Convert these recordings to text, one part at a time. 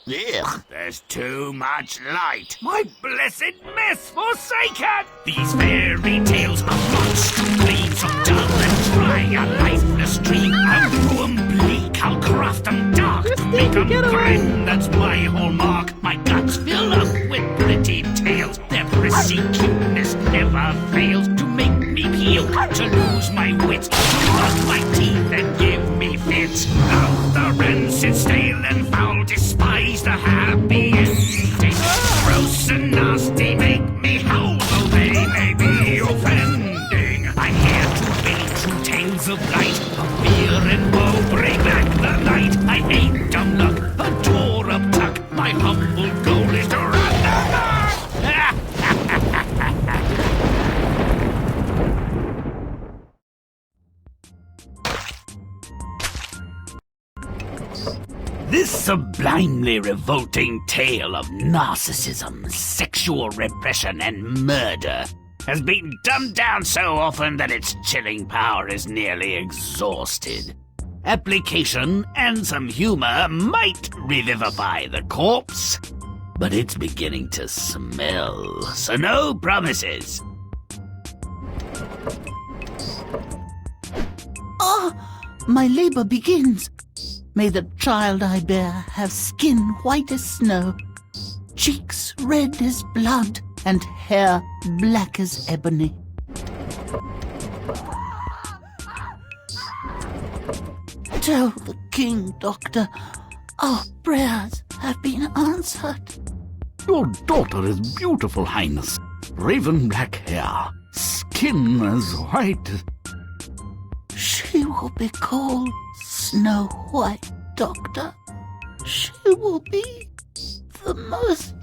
Ugh, there's too much light. My blessed mess forsaken! These fairy tales are monstrous, so dull and dry, a lifeless dream. I'll brew 'em bleak, I'll craft 'em dark, to make 'em grim, that's my hallmark. My guts fill up with pretty tales, their prissy cuteness never fails to make me puke, to lose my wits, to rot my teeth and give me fits. Out the rancid, stale and foul, despise the happy ending. Gross and nasty make me howl, though they may be offending. I'm here to bring true tales of light, of fear and woe, bring back the light. I hate dumb luck, adore uptuck, my humble goal is to run the mark. This sublimely revolting tale of narcissism, sexual repression, and murder has been dumbed down so often that its chilling power is nearly exhausted. Application and some humor might revivify the corpse, but it's beginning to smell, so no promises. Ah, my labor begins. May the child I bear have skin white as snow, cheeks red as blood, and hair black as ebony. Tell the king, doctor, our prayers have been answered. Your daughter is beautiful, Highness. Raven black hair, skin as white as... She will be called Snow White, Doctor. She will be the most...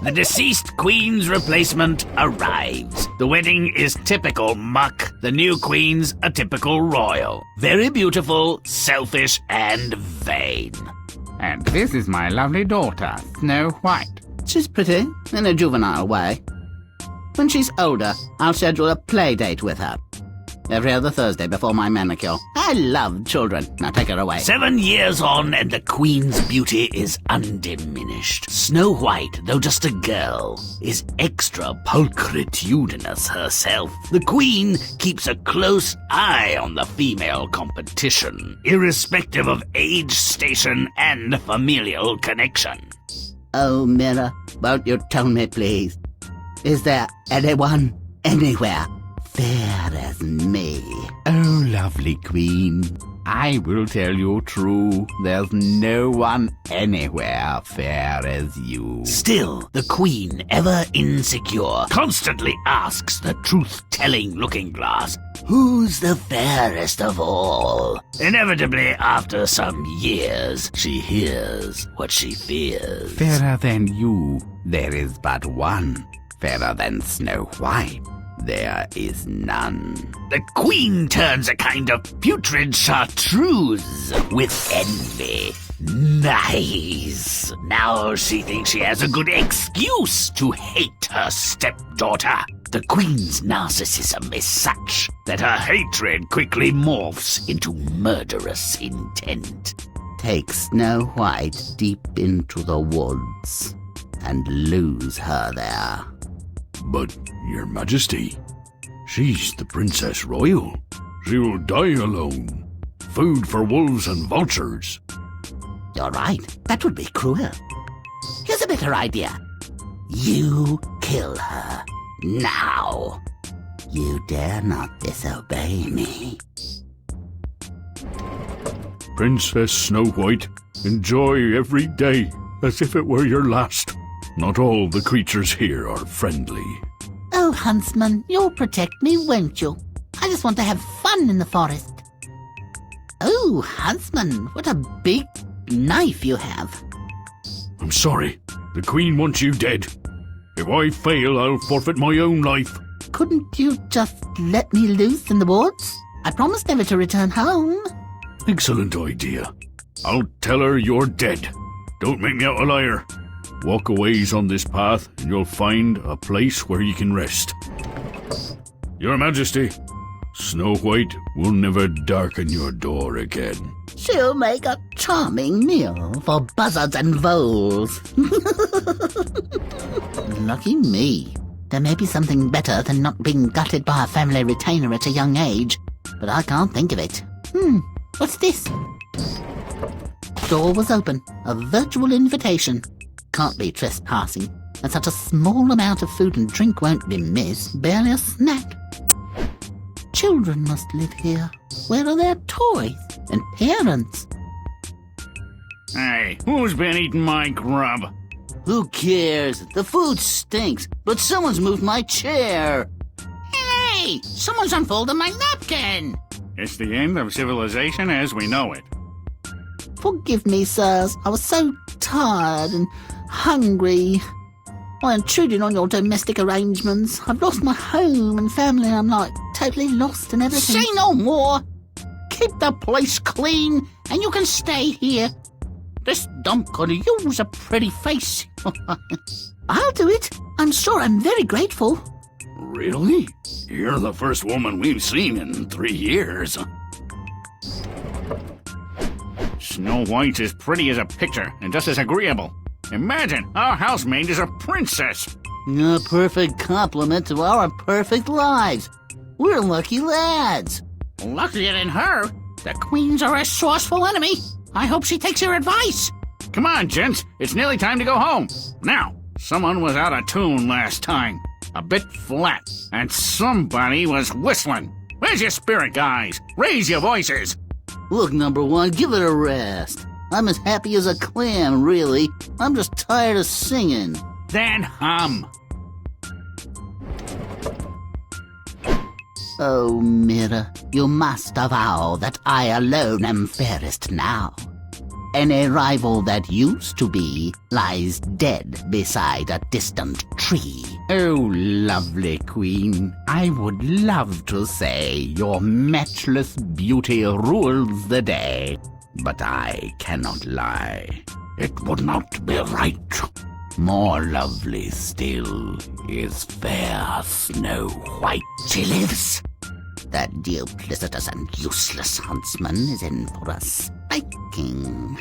The deceased queen's replacement arrives. The wedding is typical muck. The new queen's a typical royal. Very beautiful, selfish, and vain. And this is my lovely daughter, Snow White. She's pretty, in a juvenile way. When she's older, I'll schedule a play date with her. Every other Thursday before my manicure. I love children. Now take her away. 7 years on, and the queen's beauty is undiminished. Snow White, though just a girl, is extra pulchritudinous herself. The queen keeps a close eye on the female competition, irrespective of age, station, and familial connection. Oh, Mirror, won't you tell me, please? Is there anyone, anywhere, fair as me? Oh, lovely queen, I will tell you true. There's no one anywhere fair as you. Still, the queen, ever insecure, constantly asks the truth-telling looking-glass, who's the fairest of all? Inevitably, after some years, she hears what she fears. Fairer than you, there is but one. Fairer than Snow White, there is none. The queen turns a kind of putrid chartreuse with envy. Nice! Now she thinks she has a good excuse to hate her stepdaughter. The queen's narcissism is such that her hatred quickly morphs into murderous intent. Take Snow White deep into the woods and lose her there. But, Your Majesty, she's the Princess Royal. She will die alone. Food for wolves and vultures. You're right. That would be cruel. Here's a better idea. You kill her. Now. You dare not disobey me. Princess Snow White, enjoy every day as if it were your last. Not all the creatures here are friendly. Oh, Huntsman, you'll protect me, won't you? I just want to have fun in the forest. Oh, Huntsman, what a big knife you have. I'm sorry. The Queen wants you dead. If I fail, I'll forfeit my own life. Couldn't you just let me loose in the woods? I promised never to return home. Excellent idea. I'll tell her you're dead. Don't make me out a liar. Walk a ways on this path, and you'll find a place where you can rest. Your Majesty, Snow White will never darken your door again. She'll make a charming meal for buzzards and voles. Lucky me. There may be something better than not being gutted by a family retainer at a young age, but I can't think of it. What's this? Door was open. A virtual invitation. Can't be trespassing. And such a small amount of food and drink won't be missed. Barely a snack. Children must live here. Where are their toys and parents? Hey, who's been eating my grub? Who cares? The food stinks, but someone's moved my chair. Hey, someone's unfolded my napkin. It's the end of civilization as we know it. Forgive me, sirs. I was so tired and hungry. I intruded on your domestic arrangements. I've lost my home and family. I'm like totally lost and everything. Say no more. Keep the place clean, and you can stay here. This dump could use a pretty face. I'll do it. I'm sure I'm very grateful. Really? You're the first woman we've seen in 3 years. Snow White's as pretty as a picture and just as agreeable. Imagine, our housemaid is a princess. A perfect compliment to our perfect lives. We're lucky lads. Luckier than her. The queen's a resourceful enemy. I hope she takes your advice. Come on, gents. It's nearly time to go home. Now, someone was out of tune last time. A bit flat. And somebody was whistling. Where's your spirit, guys? Raise your voices. Look, number one, give it a rest. I'm as happy as a clam, really. I'm just tired of singing. Then hum. Oh, mirror, you must avow that I alone am fairest now. Any rival that used to be lies dead beside a distant tree. Oh, lovely queen, I would love to say your matchless beauty rules the day, but I cannot lie. It would not be right. More lovely still is fair Snow White. She lives. That duplicitous and useless huntsman is in for a spiking,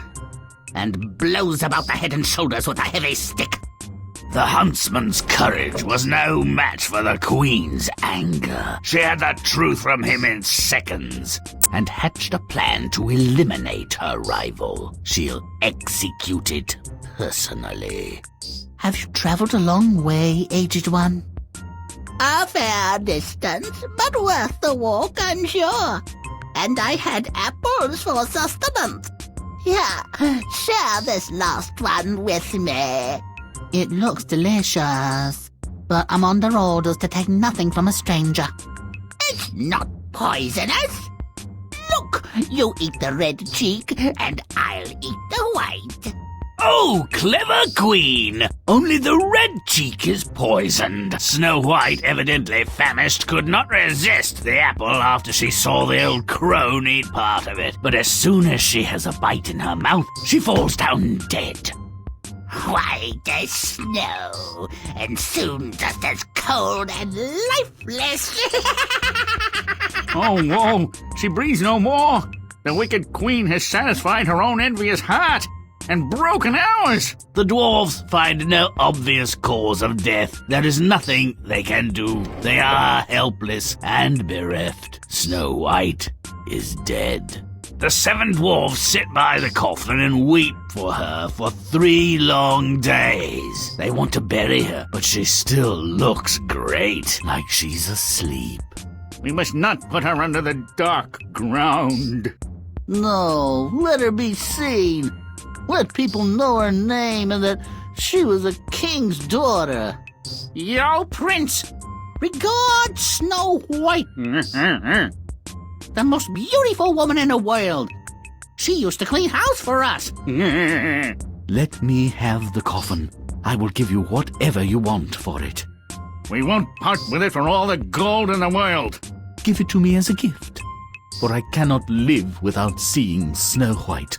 and blows about the head and shoulders with a heavy stick. The huntsman's courage was no match for the queen's anger. She had the truth from him in seconds and hatched a plan to eliminate her rival. She'll execute it personally. Have you traveled a long way, aged one? A fair distance, but worth the walk, I'm sure. And I had apples for sustenance. Here, share this last one with me. It looks delicious, but I'm under orders to take nothing from a stranger. It's not poisonous. Look, you eat the red cheek, and I'll eat the white. Oh, clever queen! Only the red cheek is poisoned. Snow White, evidently famished, could not resist the apple after she saw the old crone eat part of it. But as soon as she has a bite in her mouth, she falls down dead. White as snow, and soon just as cold and lifeless. Oh, whoa! She breathes no more! The wicked queen has satisfied her own envious heart and broken ours! The dwarves find no obvious cause of death. There is nothing they can do. They are helpless and bereft. Snow White is dead. The 7 dwarves sit by the coffin and weep for her for 3 long days. They want to bury her, but she still looks great, like she's asleep. We must not put her under the dark ground. No, let her be seen. Let people know her name and that she was a king's daughter. Yo, Prince! Regard Snow White, The most beautiful woman in the world. She used to clean house for us. Let me have the coffin. I will give you whatever you want for it. We won't part with it for all the gold in the world. Give it to me as a gift, for I cannot live without seeing Snow White.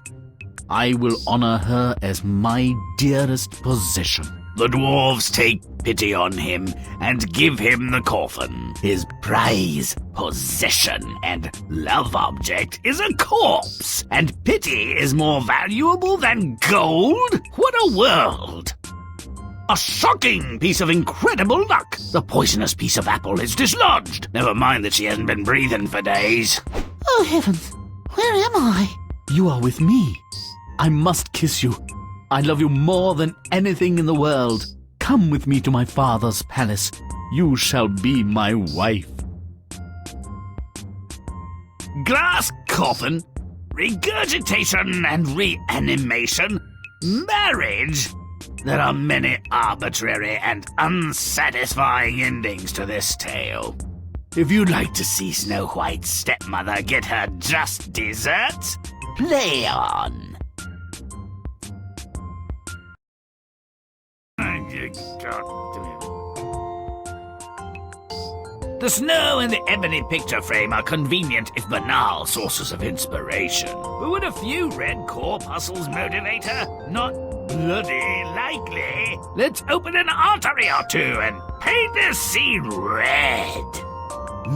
I will honor her as my dearest possession. The dwarves take pity on him and give him the coffin. His prize, possession, and love object is a corpse, and pity is more valuable than gold? What a world! A shocking piece of incredible luck! The poisonous piece of apple is dislodged. Never mind that she hasn't been breathing for days. Oh, heavens! Where am I? You are with me. I must kiss you. I love you more than anything in the world. Come with me to my father's palace. You shall be my wife. Glass coffin, regurgitation and reanimation, marriage. There are many arbitrary and unsatisfying endings to this tale. If you'd like to see Snow White's stepmother get her just desserts, play on. The snow and the ebony picture frame are convenient if banal sources of inspiration. But would a few red corpuscles motivate her? Not bloody likely. Let's open an artery or two and paint this scene red.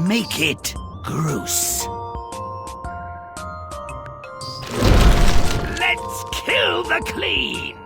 Make it gross. Let's kill the clean.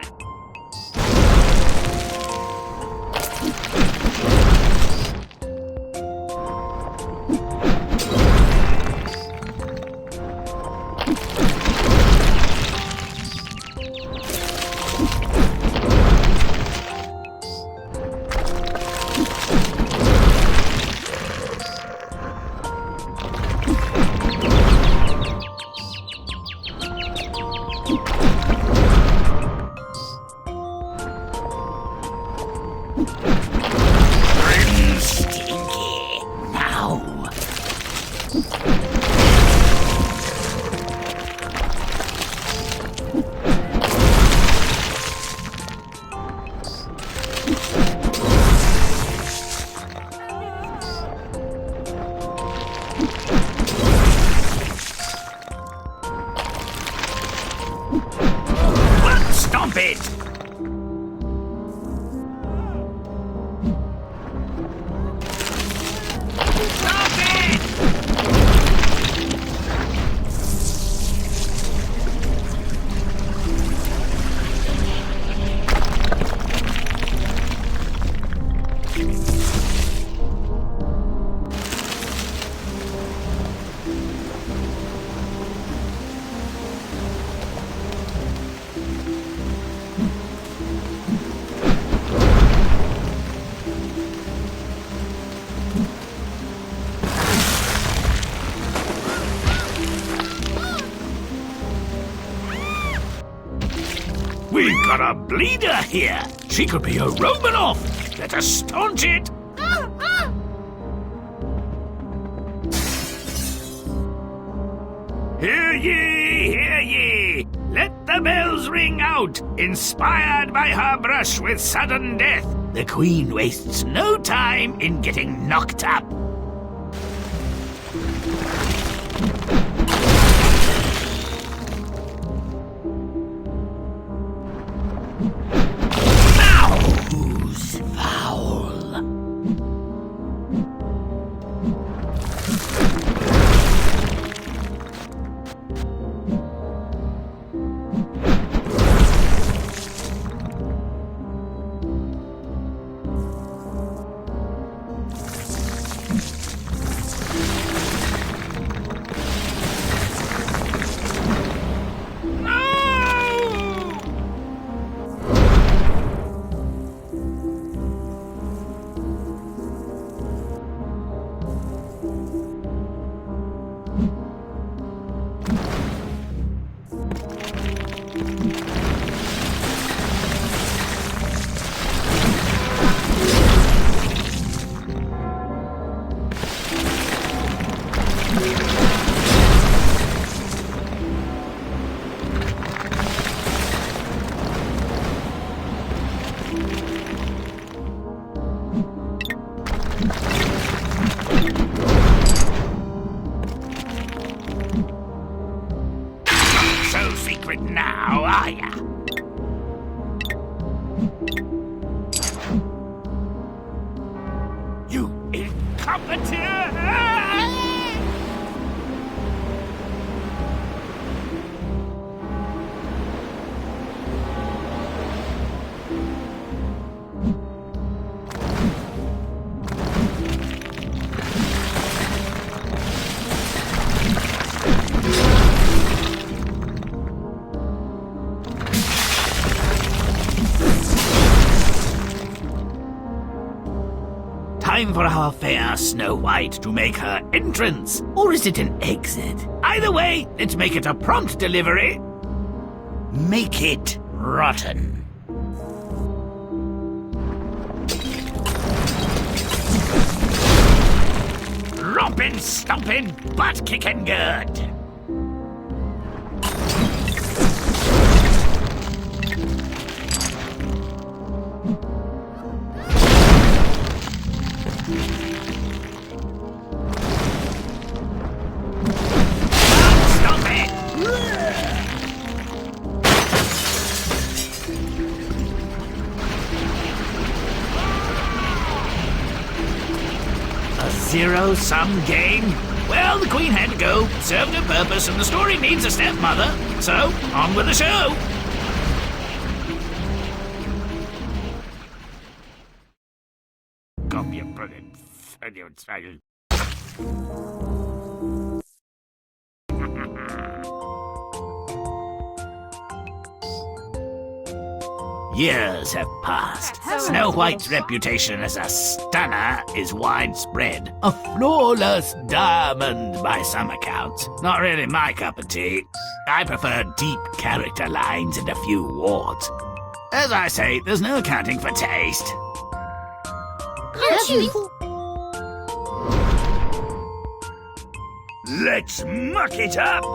Stomp it! Stop it! We've got a bleeder here. She could be a Romanoff. Let us staunch it. Hear ye, hear ye. Let the bells ring out. Inspired by her brush with sudden death, the Queen wastes no time in getting knocked up. Who's foul? Time for our fair Snow White to make her entrance. Or is it an exit? Either way, let's make it a prompt delivery. Make it rotten. Rompin', stompin', butt-kickin' good. Zero-sum game? Well, the Queen had to go, served her purpose, and the story needs a stepmother. So, on with the show! Copy of brilliant. Years have passed. Snow White's reputation as a stunner is widespread. A flawless diamond by some accounts. Not really my cup of tea. I prefer deep character lines and a few warts. As I say, there's no accounting for taste. Let's muck it up!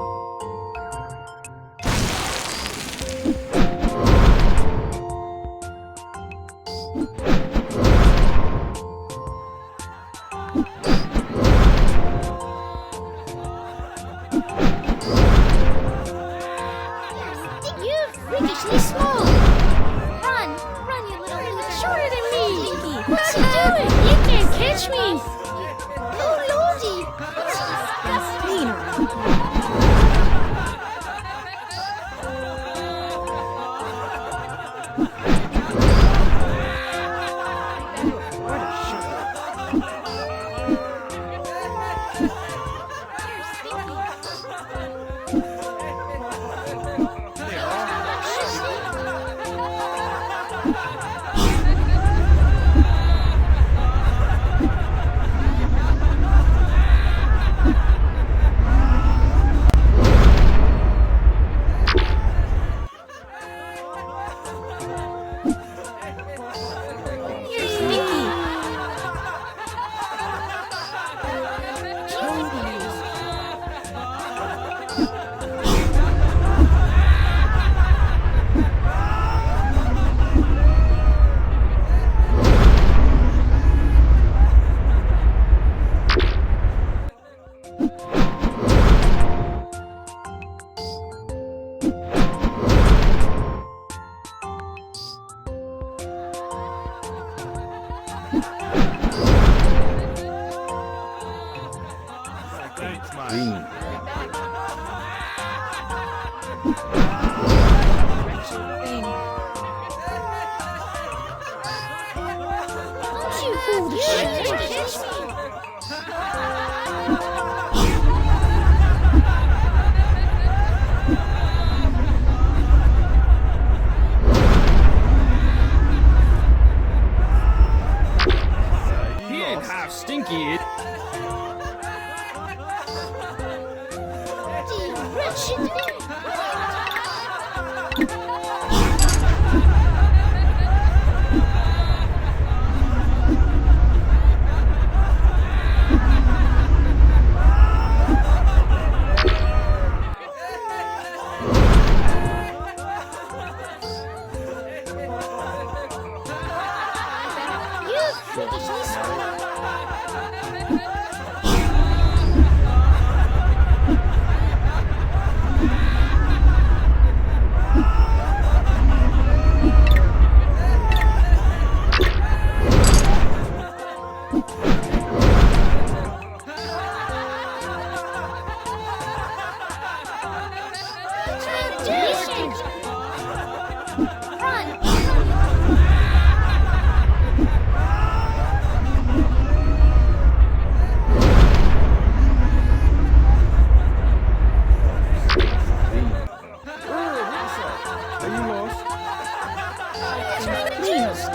Please.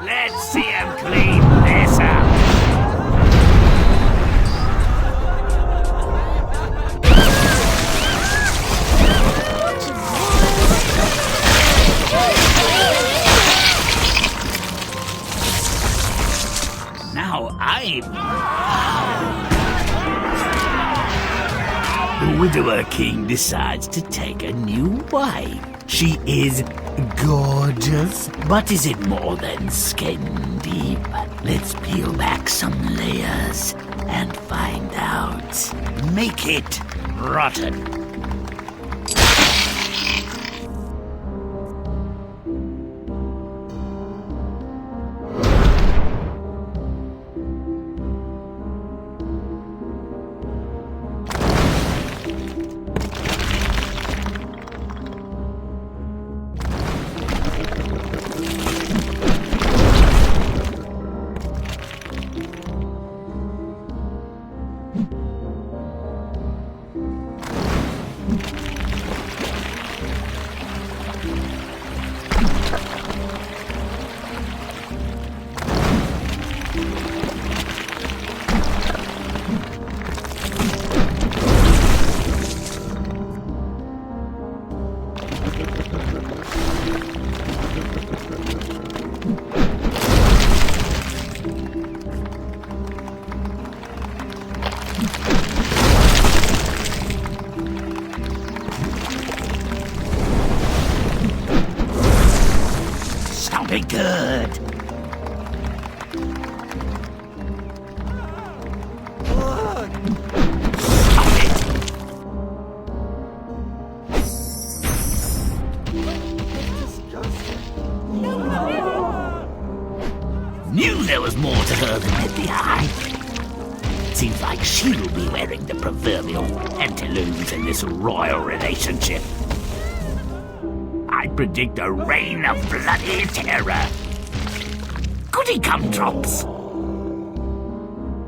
Let's see him clean this up. Now the Widower King decides to take a new wife. She is gorgeous, but is it more than skin deep? Let's peel back some layers and find out. Make it rotten. Sounded good. Knew there was more to her than met the eye. Seems like she'll be wearing the proverbial pantaloons in this royal relationship. I predict a reign of bloody terror. Goody gumdrops.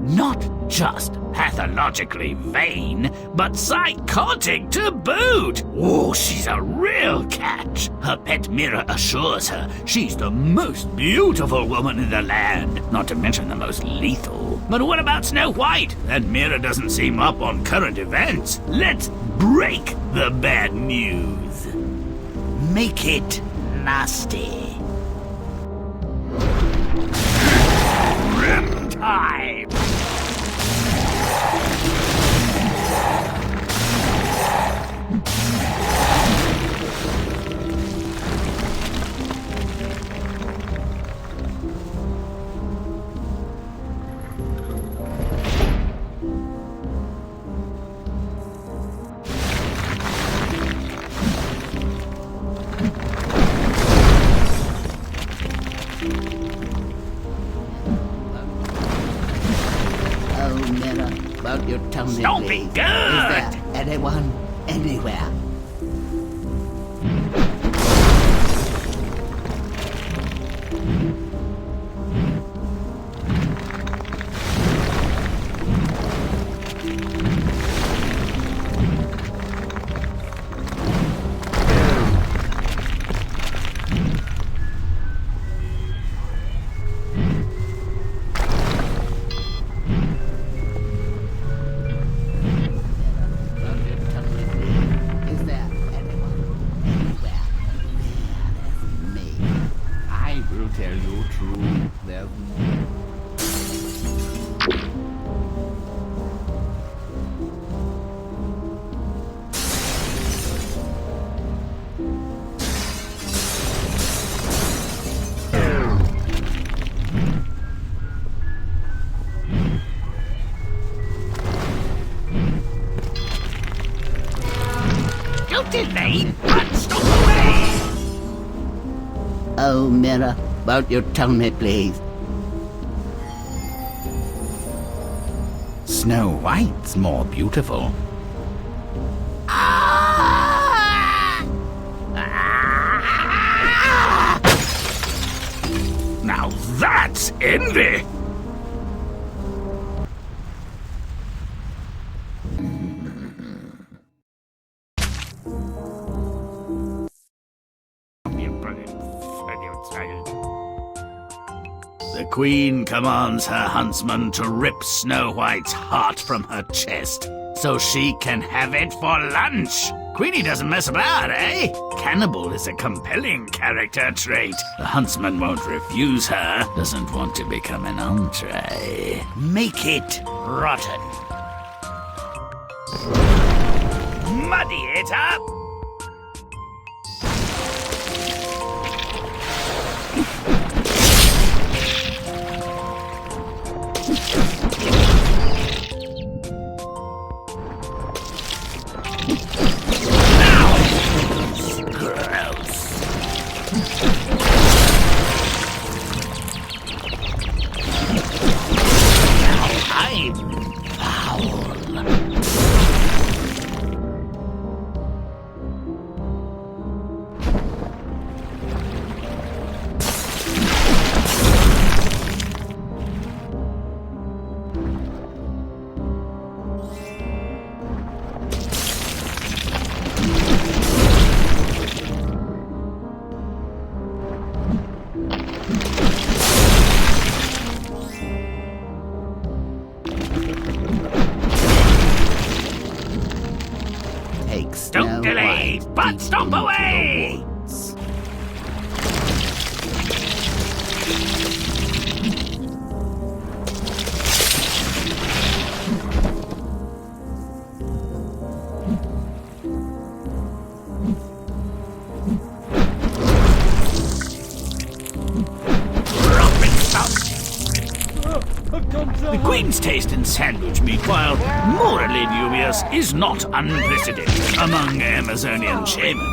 Not just pathologically vain, but psychotic to boot. Oh, she's a real catch. Her pet mirror assures her she's the most beautiful woman in the land, not to mention the most lethal. But what about Snow White? That mirror doesn't seem up on current events. Let's break the bad news. Make it nasty. Grimm time! About your tummy, Don't be please. good. Is there anyone, anywhere? Tell you true, there's Don't delay, run, stop away! Oh, mirror, about your tummy, please. Snow White's more beautiful. Ah! Ah! envy. The Queen commands her huntsman to rip Snow White's heart from her chest so she can have it for lunch. Queenie doesn't mess about, eh? Cannibal is a compelling character trait. The huntsman won't refuse her, doesn't want to become an entree. Make it rotten. Muddy it up. Don't delay, but stomp away! The Queen's taste in sandwich meat, while morally dubious, is not unprecedented among Amazonian shaman.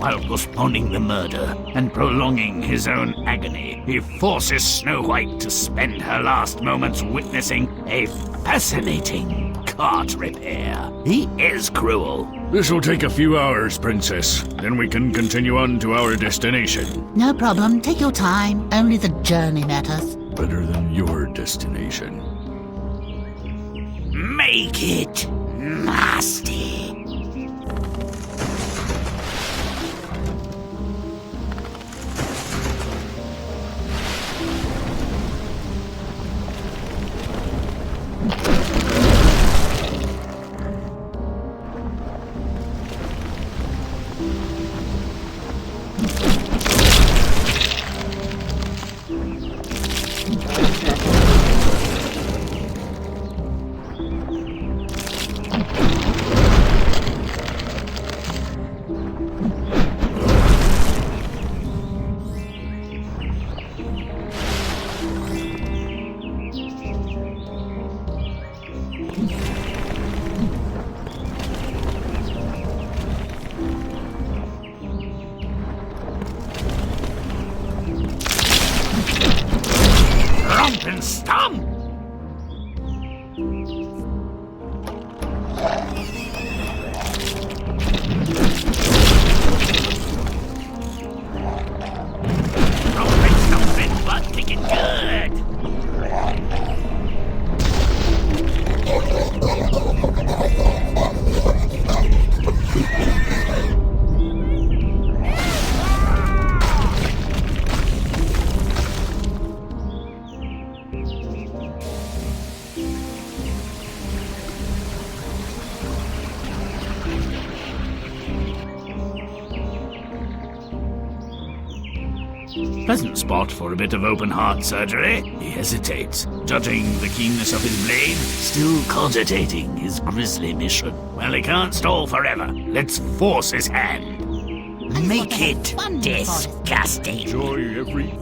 While postponing the murder and prolonging his own agony, he forces Snow White to spend her last moments witnessing a fascinating cart repair. He is cruel. This'll take a few hours, Princess. Then we can continue on to our destination. No problem. Take your time. Only the journey matters. Better than your destination. Make it nasty. Romp and stomp! Rompin', stompin', butt kicking good! Pleasant spot for a bit of open heart surgery. He hesitates, judging the keenness of his blade, still cogitating his grisly mission. Well, he can't stall forever. Let's force his hand. Make it disgusting. Enjoy every...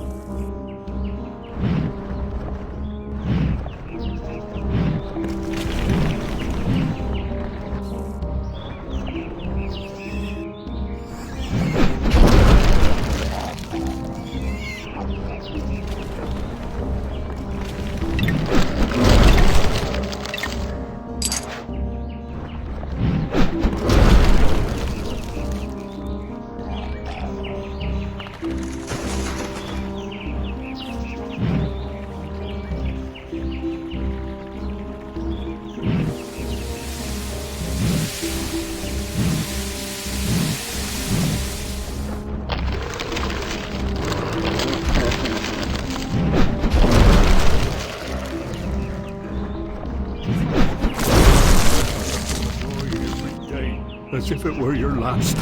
as if it were your last.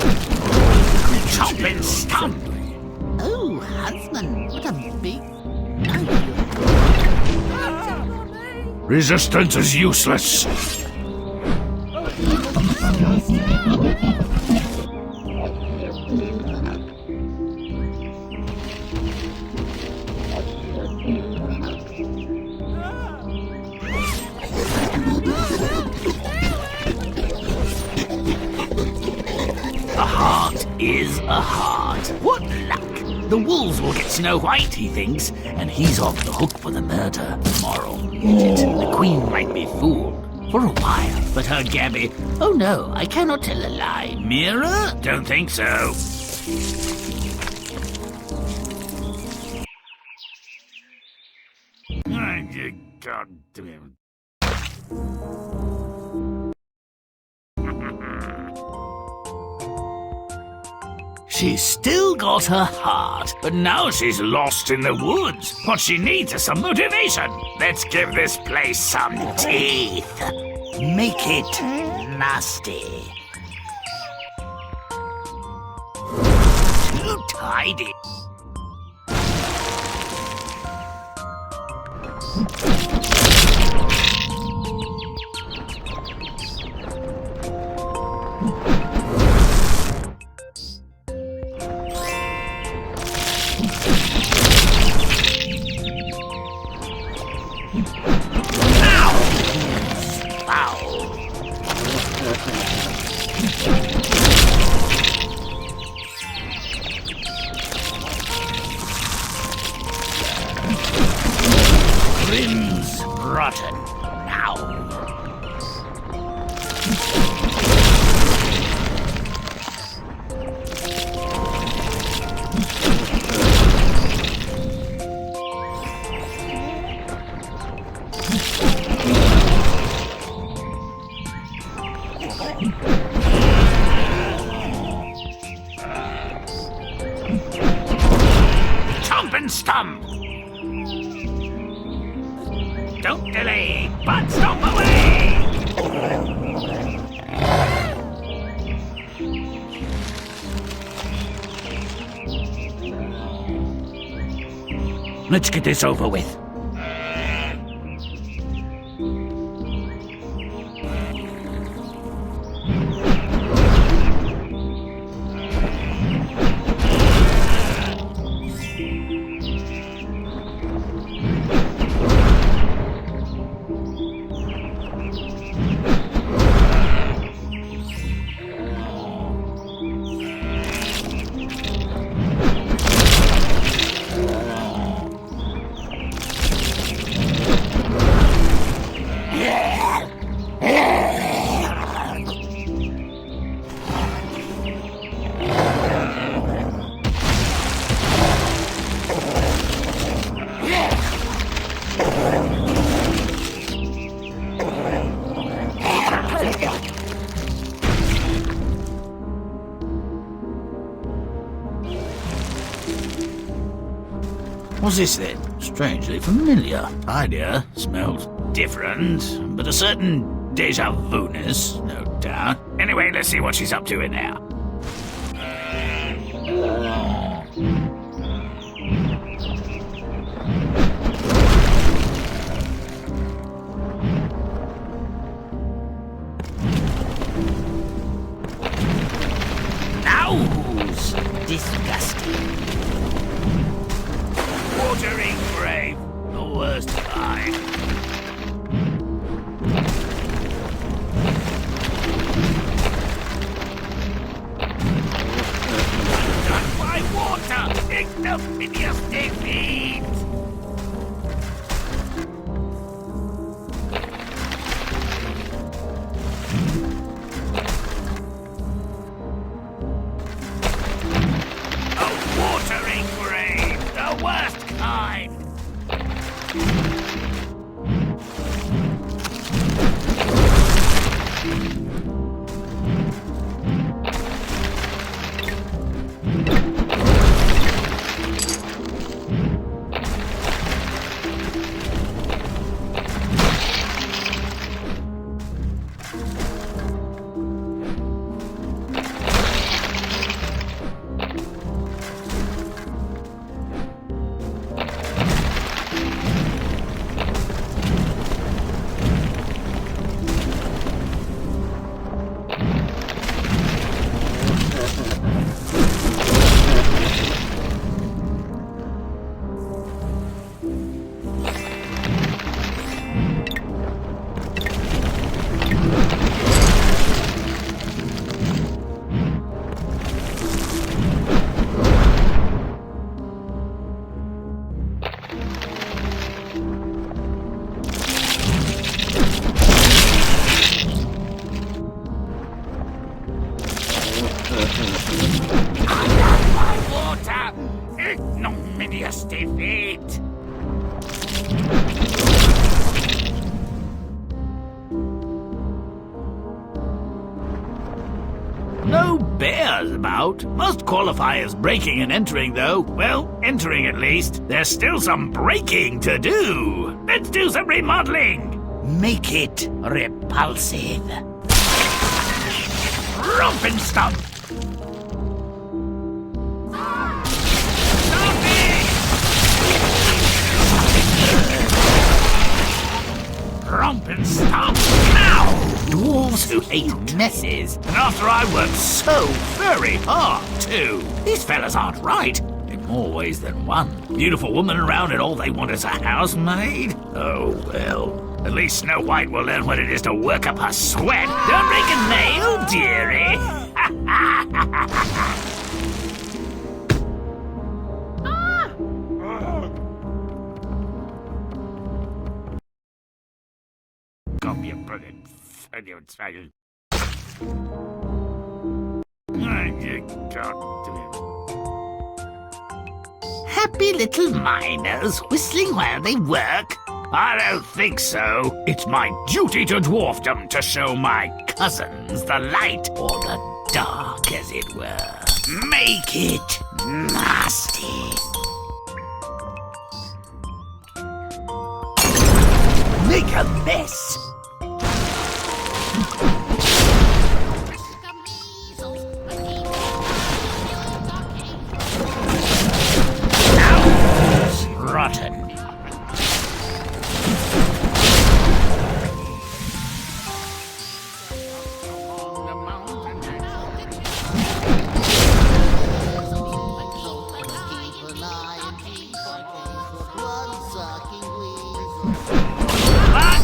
Chop and stomp. Oh, husband, what a big... Resistance is useless. A heart is a heart. What luck! The wolves will get Snow White, he thinks, and he's off the hook for the murder. Moral idiot. The queen might be fooled. For a while, but her Gabby... Oh no, I cannot tell a lie. Mirror? Don't think so. God damn. She's still got her heart, but now she's lost in the woods. What she needs is some motivation. Let's give this place some teeth. Make it nasty. Too tidy. Grimm's rotten now. Chomp and stomp. Don't delay, but stomp away! Let's get this over with. What's this then? Strangely familiar. Idea smells different, but a certain deja vu-ness, no doubt. Anyway, let's see what she's up to in there. Now's disgusting. Watering grave, the worst kind. buzz about. Most qualify as breaking and entering, though. Well, entering at least. There's still some breaking to do. Let's do some remodeling. Make it repulsive. Romp and stomp. Romp and stomp now! Dwarves who hate messes. And after I worked so very hard, too. These fellas aren't right. In more ways than one. Beautiful woman around and all they want is a housemaid? Oh, well. At least Snow White will learn what it is to work up her sweat. Don't break a nail, dearie. Happy little miners whistling while they work? I don't think so. It's my duty to dwarfdom to show my cousins the light or the dark, as it were. Make it nasty. Make a mess. Rotten.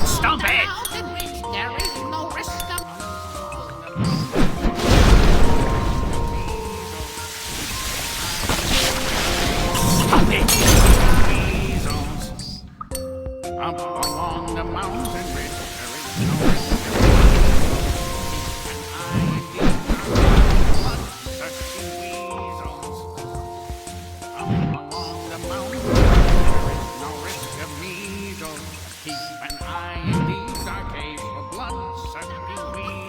Stomp it! There is no risk of... Stomp it! Up along the mountain ridge, there is no risk of... Up along the mountain ridge, there is no risk of measles. Keep an eye in these dark caves for blood-sucking weasels.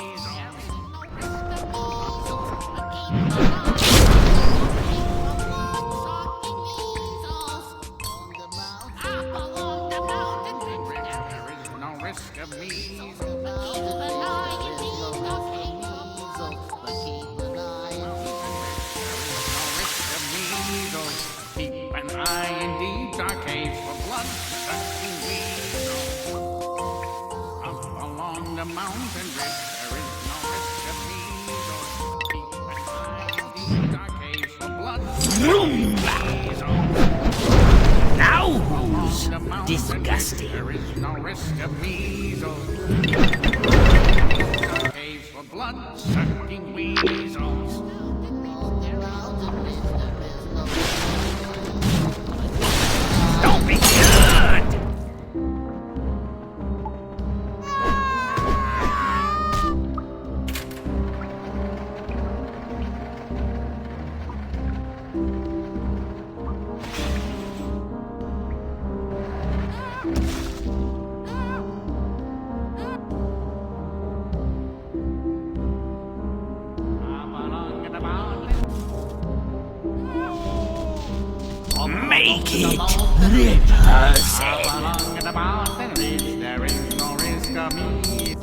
Up along the mountain ridge, there is no risk of measles. Keep an eye in these dark caves for blood-sucking weasels. Keep an eye in these dark caves for blood-sucking weasels. Up along the mountain ridge, there is no risk of measles. Keep an eye in these dark caves for blood-sucking weasels. Now who's disgusting? There is no risk of measles. Dark caves for blood-sucking weasels. Don't be good! Make it repulsive. Along the mountain ridge, there is no risk of me.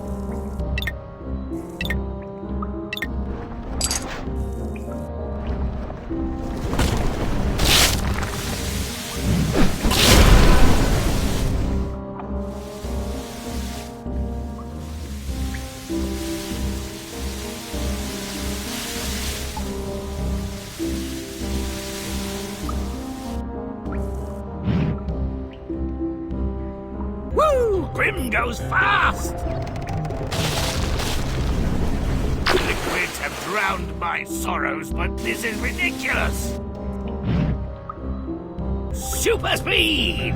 Grimm goes fast! Liquids have drowned my sorrows, but this is ridiculous! Super speed!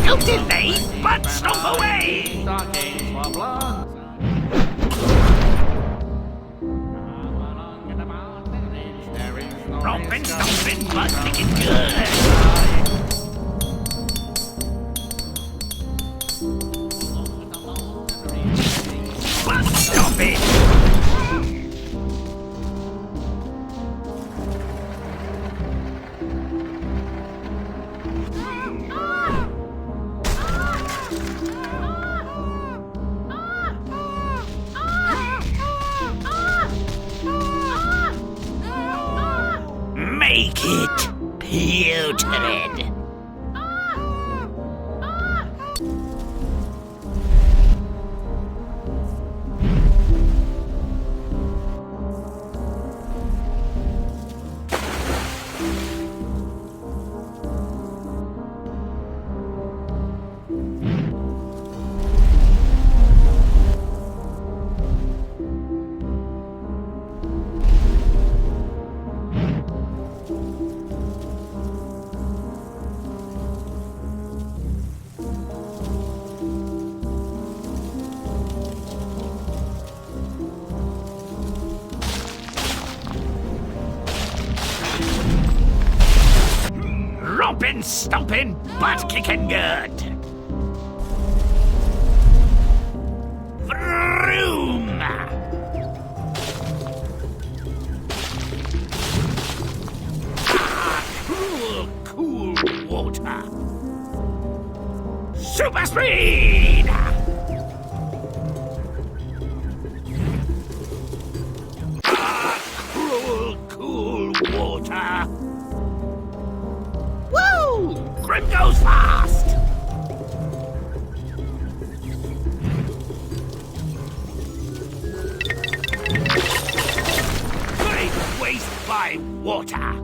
No delay, but stomp away! Romping, stomping, butt kicking good. Butt stomping. Make it putrid. Romping, stomping, butt kicking good. Vroom. Cool, cool water. Super speed. Cool, cool water. Woo! Grimm goes fast! Great waste by water!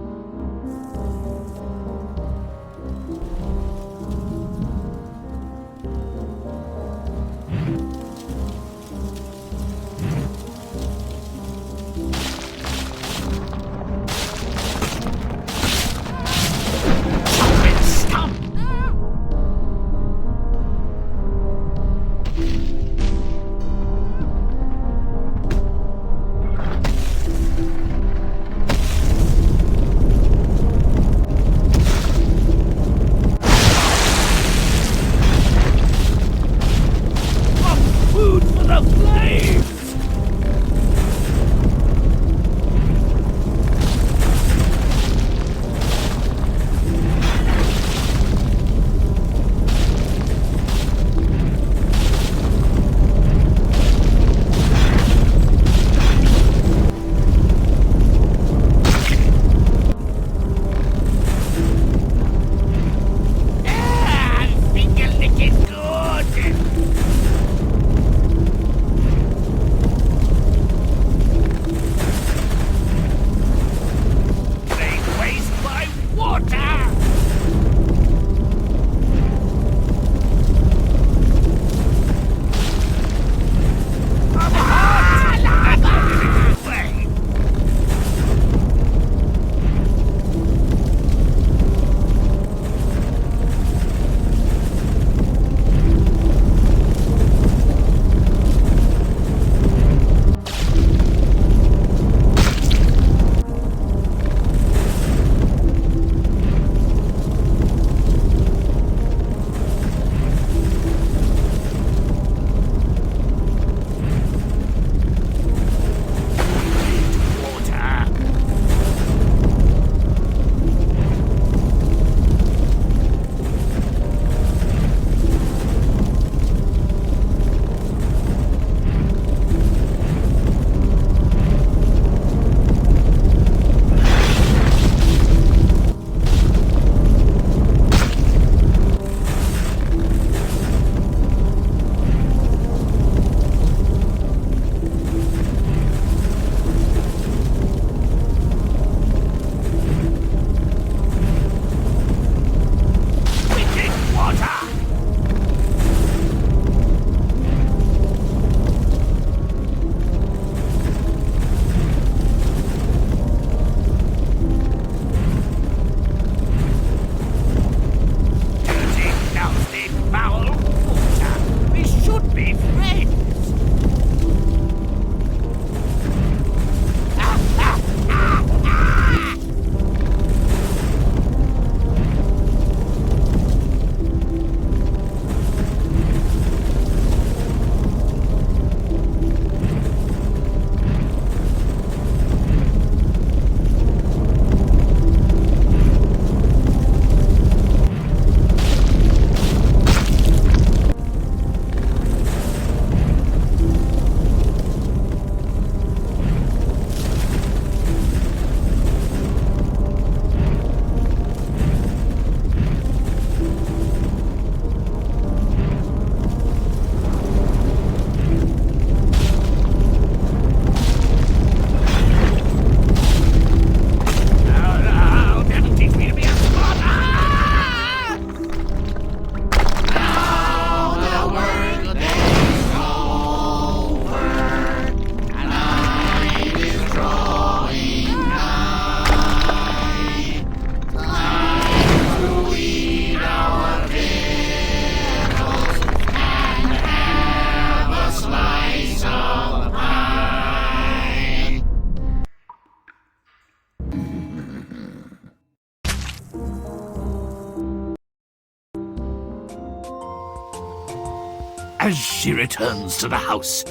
as she returns to the house.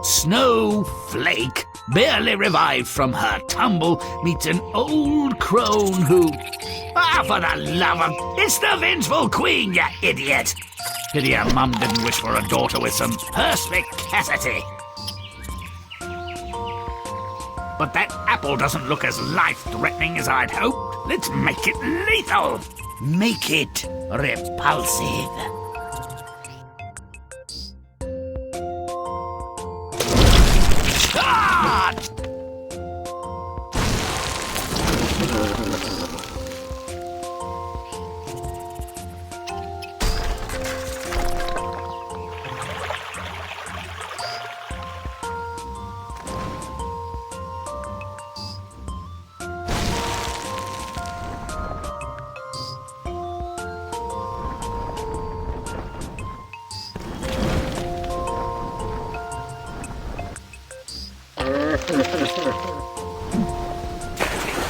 Snowflake, barely revived from her tumble, meets an old crone who... Ah, for the love of... It's the vengeful queen, you idiot! Pity her mum didn't wish for a daughter with some perspicacity. But that apple doesn't look as life-threatening as I'd hoped. Let's make it lethal. Make it repulsive. Charge!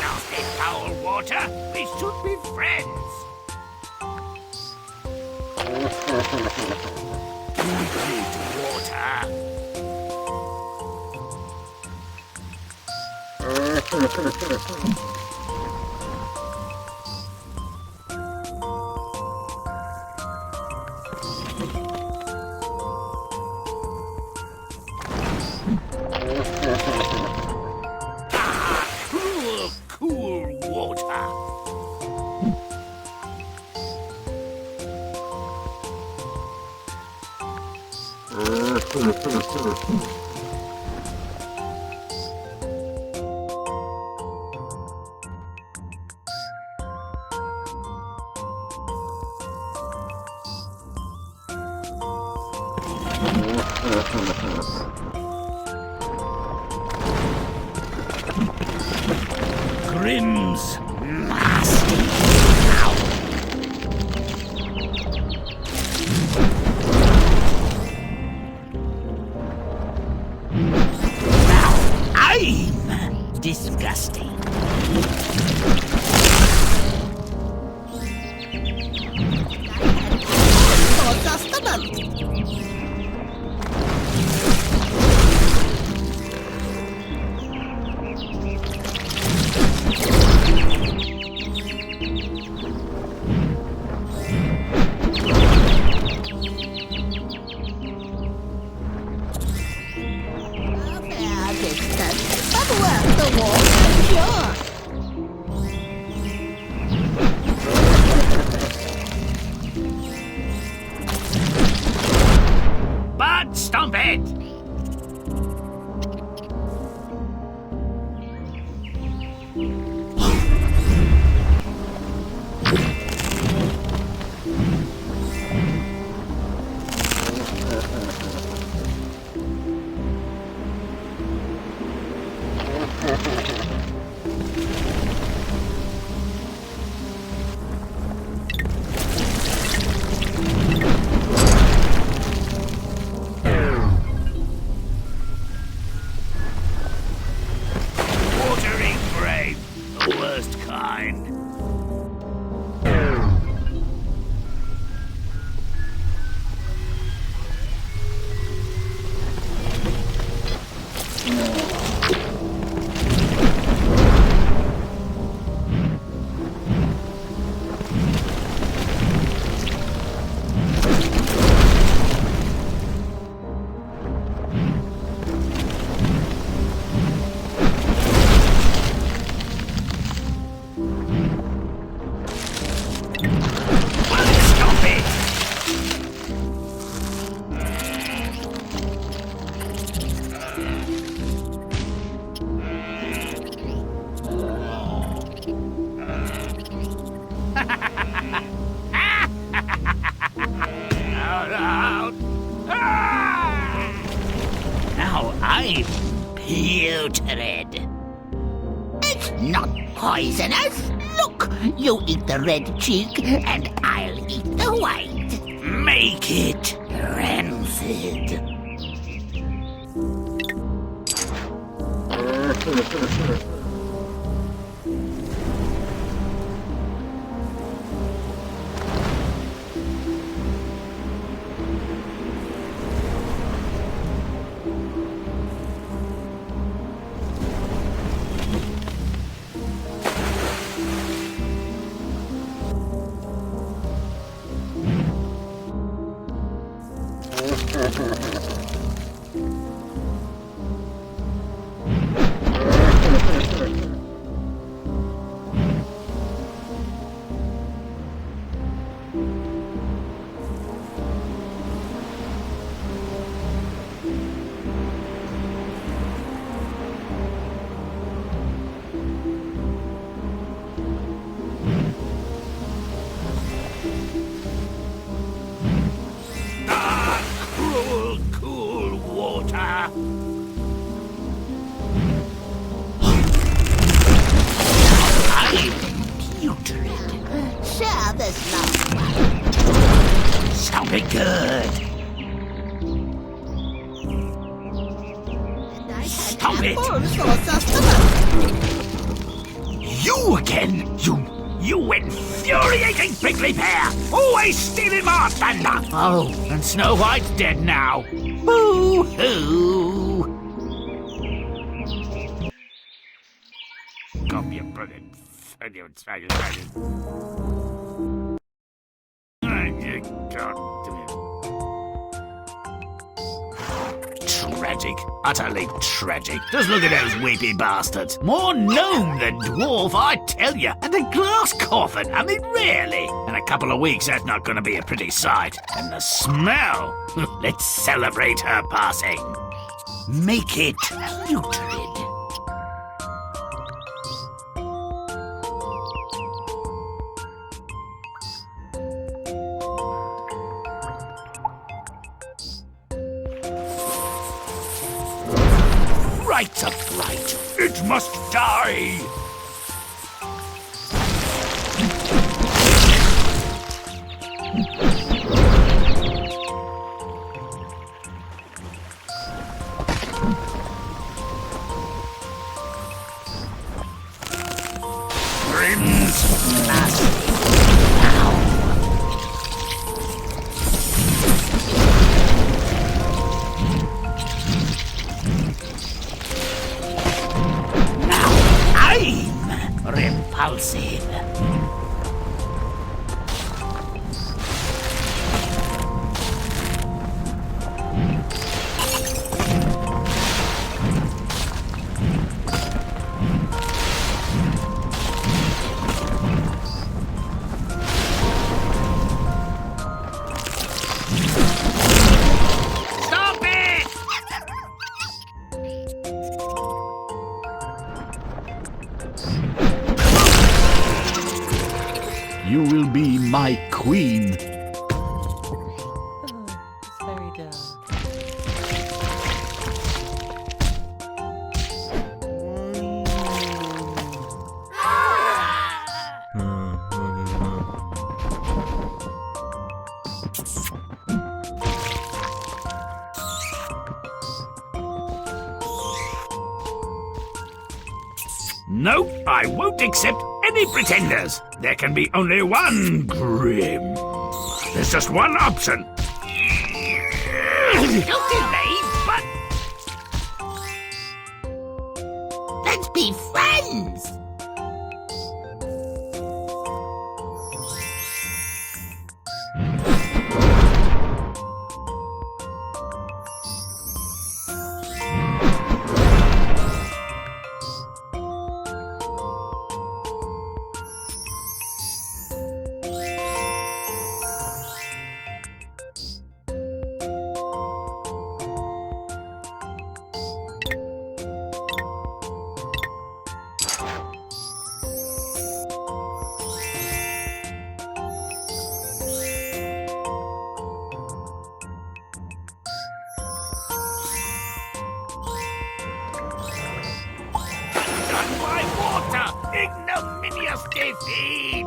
Nasty foul water, we should be friends. Good water. Cool water. Grimm's nasty power. Now I'm disgusting. For sustenance. But worth the walk, I'm sure. But stomp it! Watering grave, the worst kind. Stop it! Out. Ah! Now I'm putrid. It's not poisonous. Look, you eat the red cheek, and I'll eat the white. Make it rancid. Cruel, cool water. I'm putrid. Share this last one. Something good. And I had Stop it. apples for sustenance. You again, you infuriating prickly pear! Always stealing my thunder! Oh, and Snow White's dead now. Boo-hoo! Come here, brother. Tragic. Utterly tragic. Just look at those weepy bastards. More gnome than dwarf, I tell you. And a glass coffin. I mean, really. In a couple of weeks, that's not going to be a pretty sight. And the smell. Let's celebrate her passing. Make it putrid. Right of right. It must die. Grimm's must repulsive. Stop it! You will be my queen. It's very dull. Nope, I won't accept any pretenders. There can be only one Grimm. There's just one option. Don't delay, but Let's be friends. done by water. Ignominious defeat.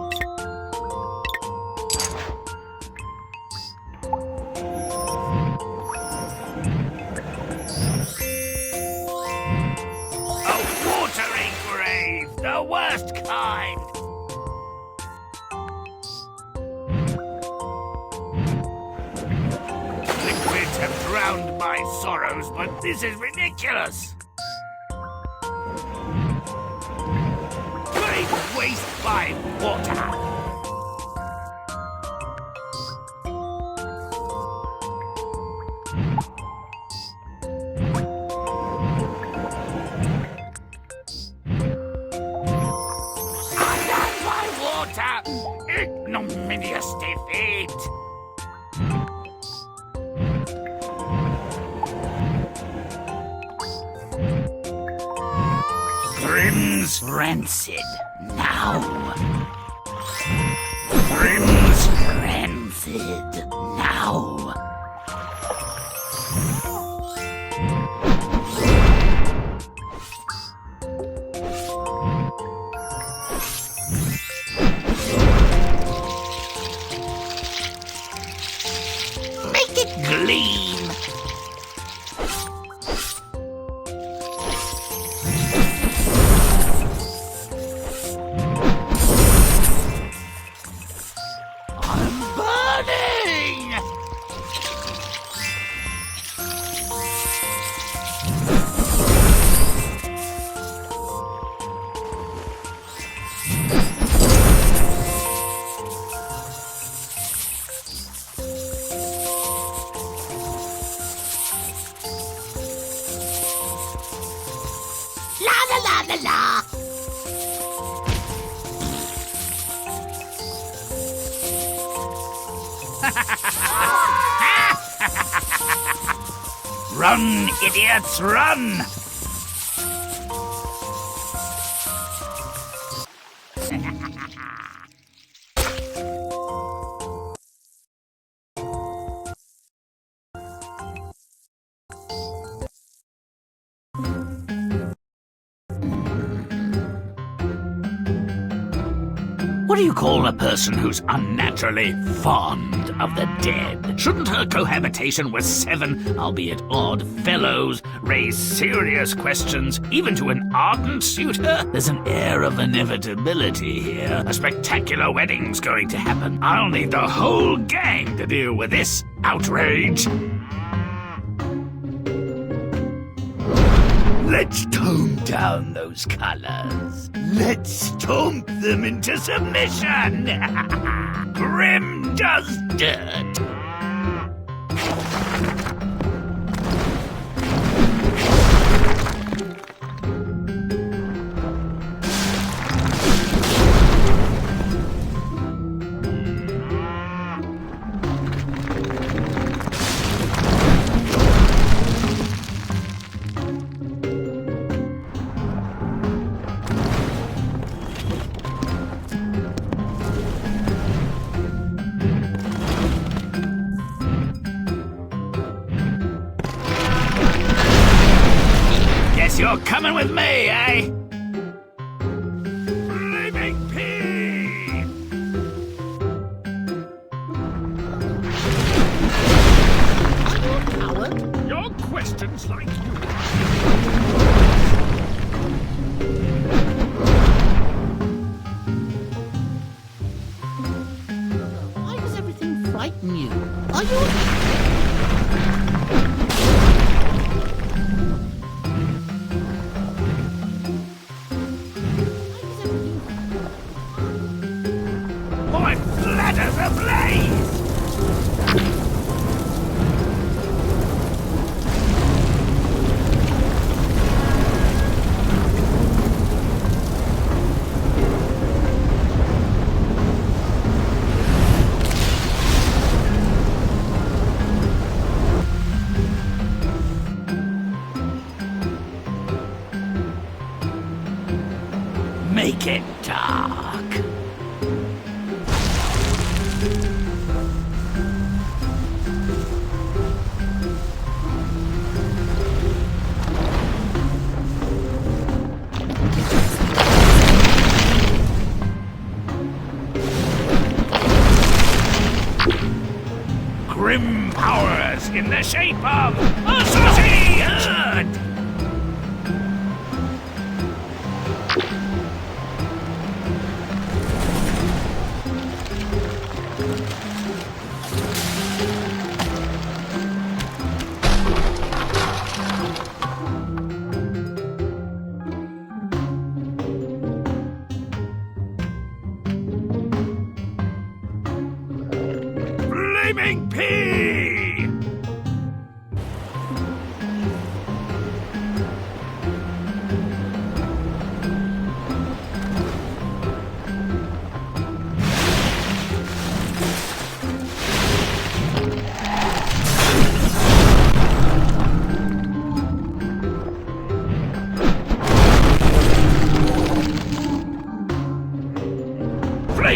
A watering grave, the worst kind. Liquids have drowned my sorrows, but this is ridiculous. Great waste by water. Ignominious defeat! Grimm's rancid now. Grimm's rancid now. Gleam. I'm burning. La la la la la. Run, idiots, run! What do you call a person who's unnaturally fond of the dead? Shouldn't her cohabitation with 7, albeit odd, fellows raise serious questions, even to an ardent suitor? There's an air of inevitability here. A spectacular wedding's going to happen. I'll need the whole gang to deal with this outrage. Let's tone down those colors. Let's stomp them into submission. Grimm does dirt. You're coming with me, eh? Flaming pea! Coward, your questions like you. Why does everything frighten you? Are you... My bladder's ablaze! Make it dark. Grimm powers in the shape of a saucy herd!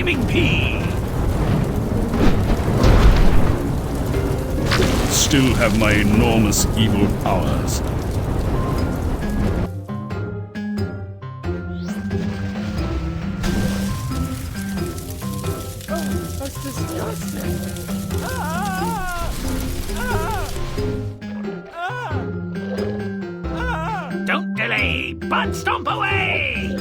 flaming pea. Still have my enormous evil powers. Don't delay, but stomp away!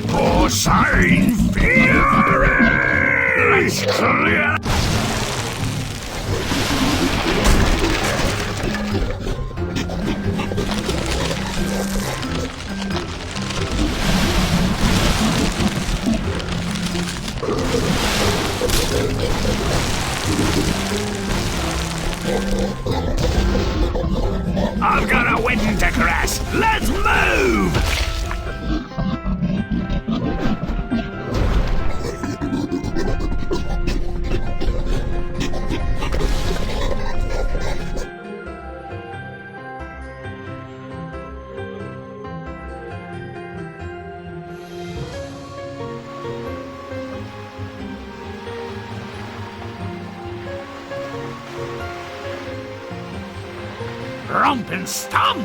Porcine fury! Let's clear! I've got a wedding to crash. Let's move! Romp and stomp!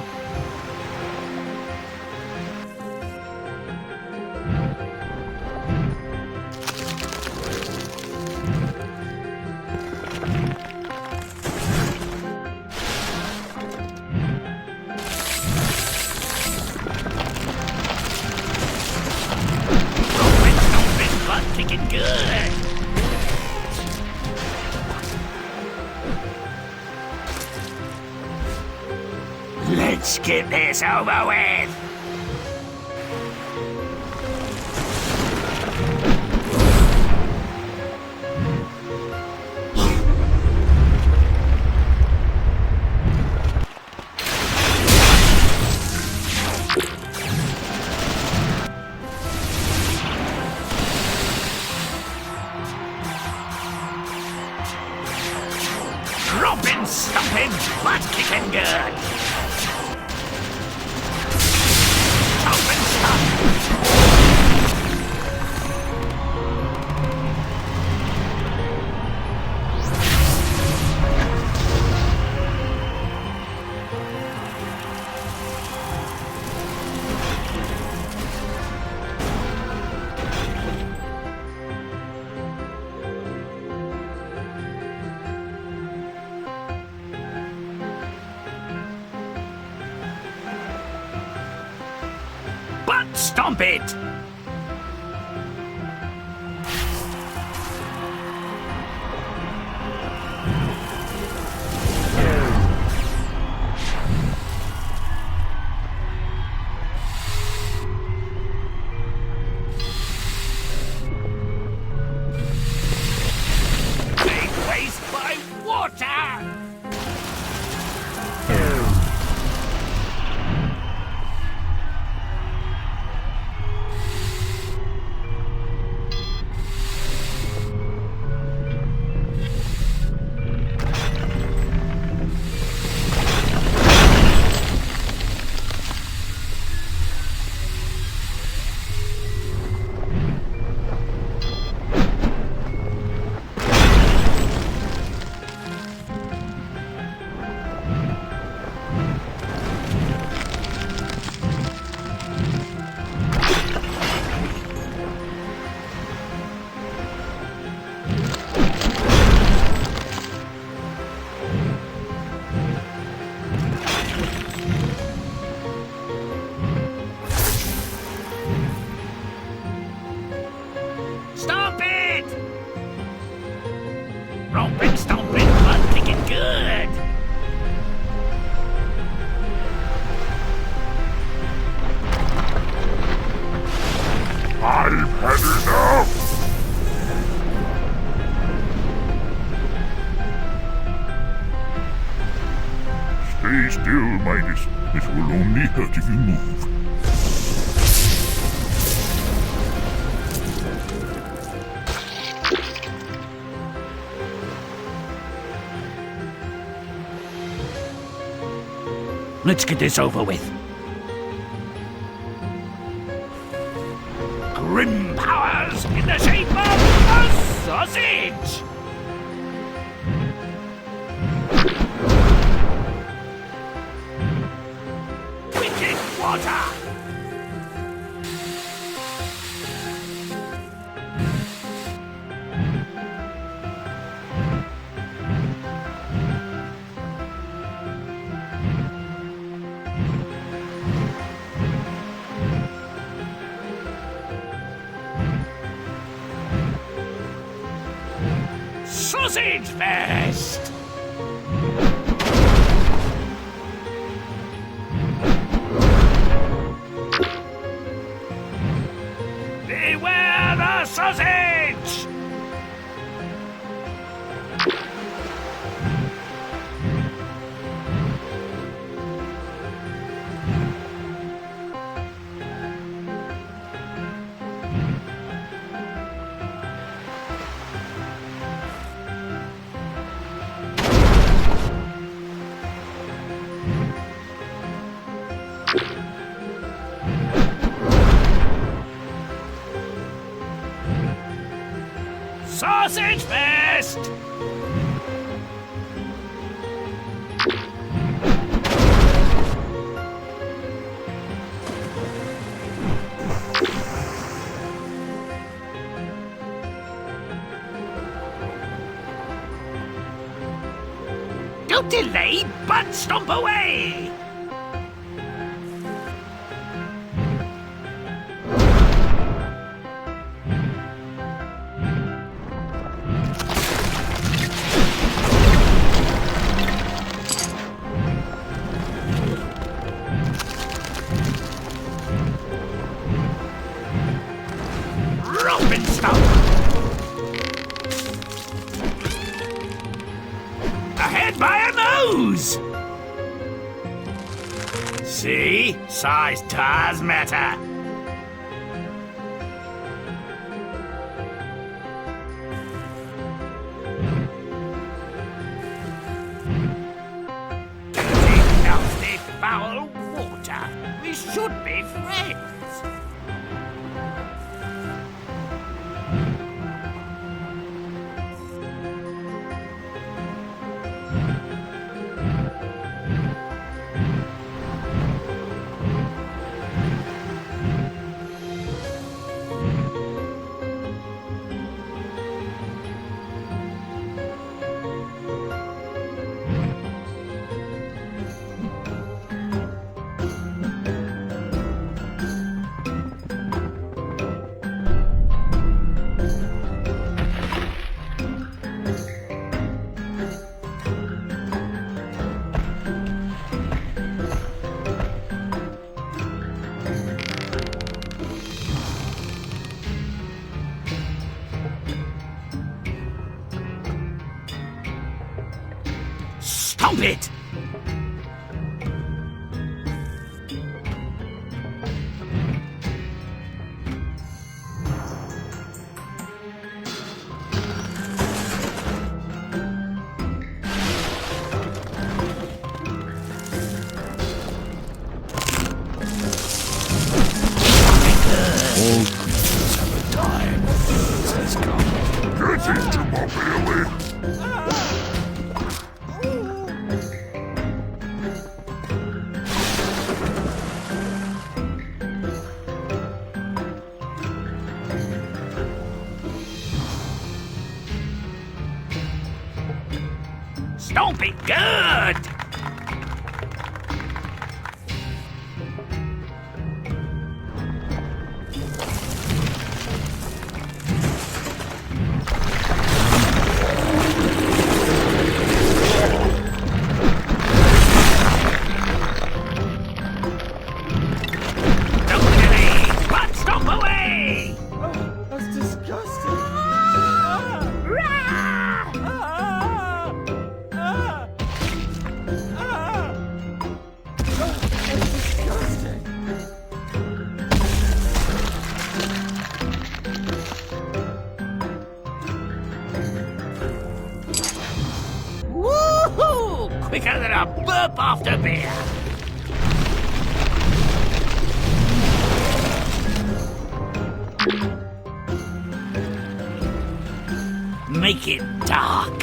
Romp and stomp and butt kicking good! Let's get this over with! Rompin', stompin', butt kicking good! Open stop! Butt stomp it! Big waste by water! Stop it! Rompin', stompin', butt kicking good! I've had enough! Stay still, Midas. It will only hurt if you move. Let's get this over with. sausage! Wicked water! Sausage Fest! Beware the sausage! Sausage Fest! Don't delay, but stomp away! Robin stomp! Ahead by a nose! See? Size does matter. Dirty, nasty, foul water. We should be friends. Stomp it! All creatures have a time when birds has come. Get into my belly! Stomp it good! Don't delay, but stomp away! That's disgusting. Woohoo! Quicker than a burp after beer! make it dark.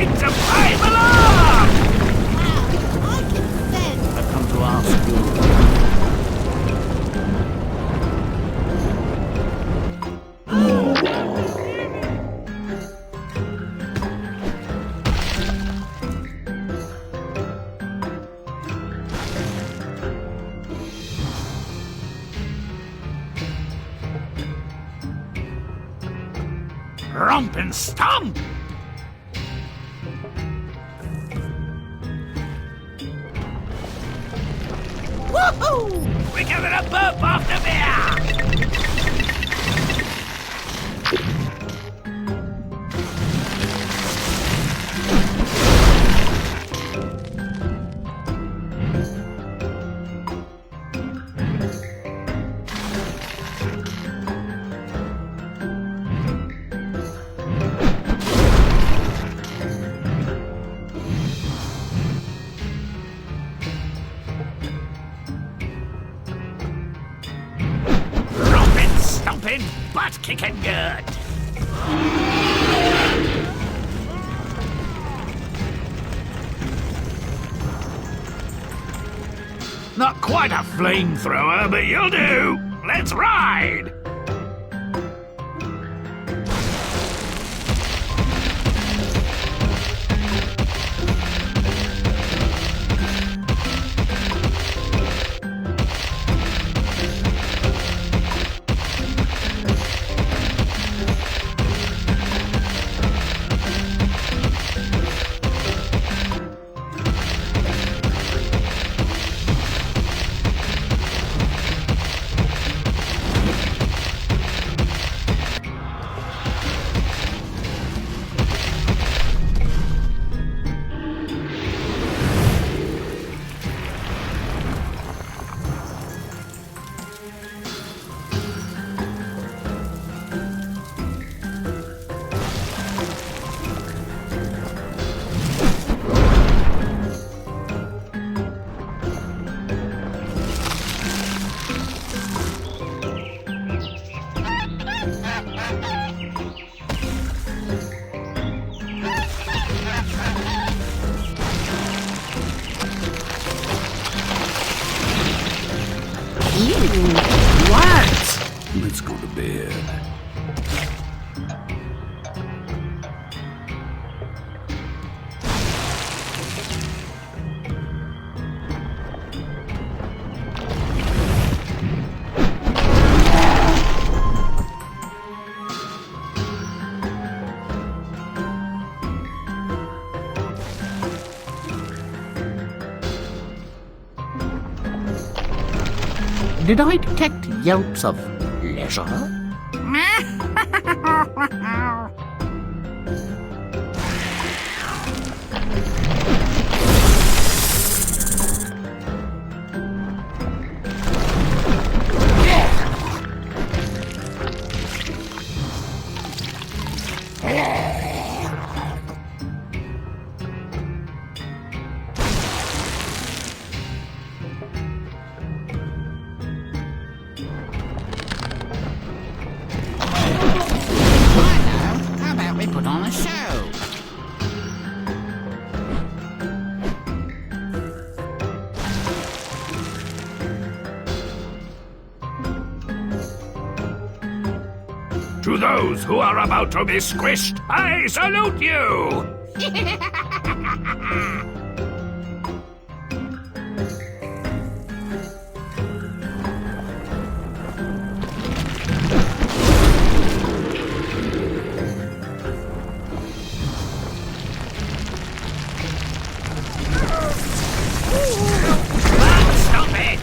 It's a fire alarm! I can sense. I've come to ask you. Romp and stomp! Woohoo! We're giving a burp after beer! Romping, stomping, butt kicking good! Not quite a flamethrower, but you'll do! Let's ride! What? Let's go to bed. Did I detect yelps of leisure? How about we put on a show? To those who are about to be squished, I salute you! Stop it!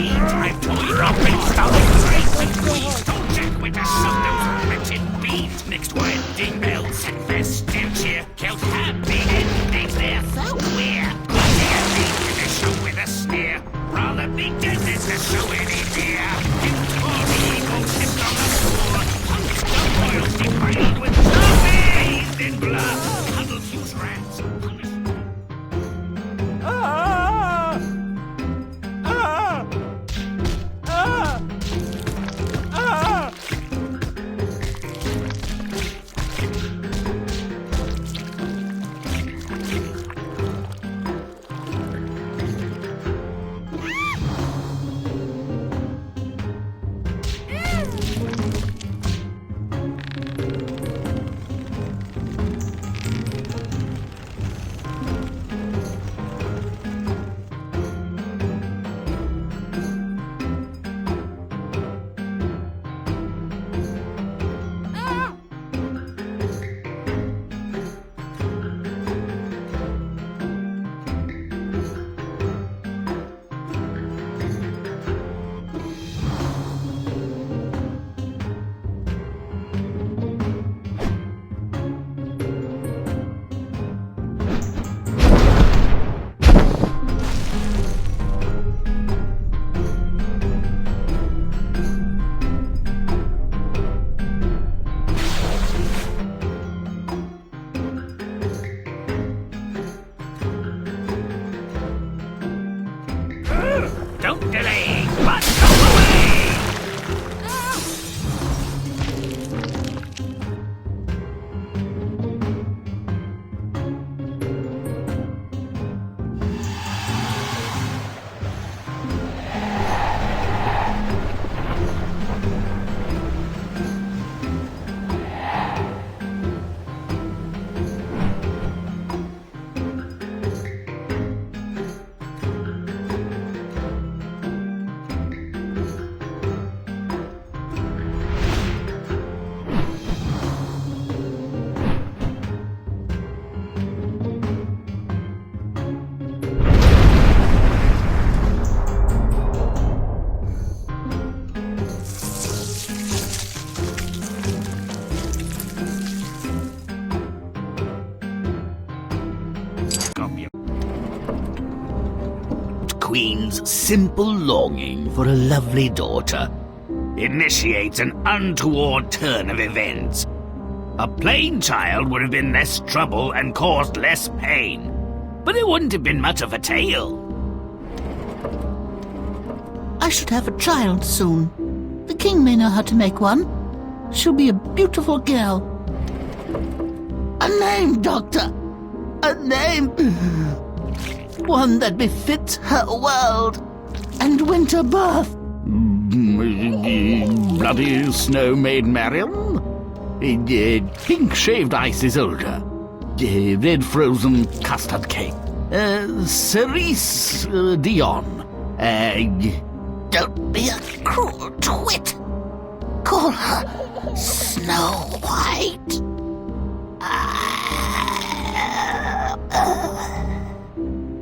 beans. I've toyed up and stuffed grapes and squeezed. Don't check with the sun those fermented beans. Mixed wedding bells and festive cheer. Killed happy endings, they're so queer. But they're leaving the show with a sneer. Rather be dead than to show any fear. Evil tipped on the floor. Punks the royalty prayed with bathed in blood. Huddles use rats. Don't delay, but go away! Queen's simple longing for a lovely daughter initiates an untoward turn of events. A plain child would have been less trouble and caused less pain, but it wouldn't have been much of a tale. I should have a child soon. The king may know how to make one. She'll be a beautiful girl. A name, Doctor! A name! One that befits her world and winter birth. Bloody Snow Maid Marion? Pink-shaved ice is older. Red frozen custard cake. Cerise Dion. Don't be a cruel twit. Call her Snow White.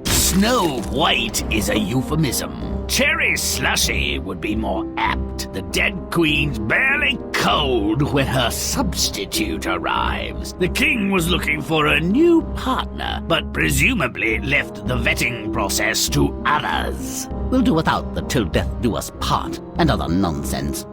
Snow White is a euphemism. Cherry Slushy would be more apt. The dead queen's barely cold when her substitute arrives. The king was looking for a new partner, but presumably left the vetting process to others. We'll do without the till death do us part and other nonsense.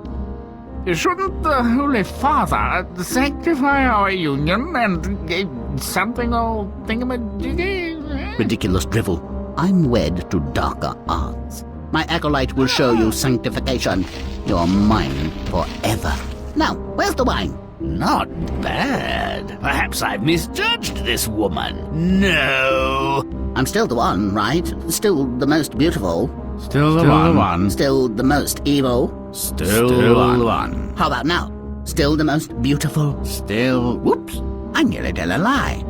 Shouldn't the Holy Father sanctify our union and something or thingamajiggy? Ridiculous drivel. I'm wed to darker arts. My acolyte will show you sanctification. You're mine forever. Now, where's the wine? Not bad. Perhaps I've misjudged this woman. No. I'm still the one, right? Still the most beautiful. Still the one. Still the most evil. Still the one. How about now? Still the most beautiful. Still. Whoops. I nearly tell a lie.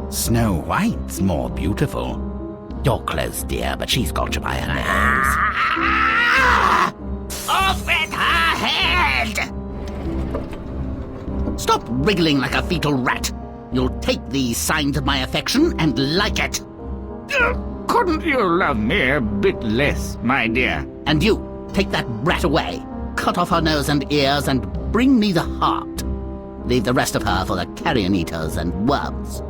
Snow White's more beautiful. You're close, dear, but she's got you by her nose. Off with her head! Stop wriggling like a fetal rat. You'll take these signs of my affection and like it. Couldn't you love me a bit less, my dear? And you, take that brat away. Cut off her nose and ears and bring me the heart. Leave the rest of her for the carrion eaters and worms.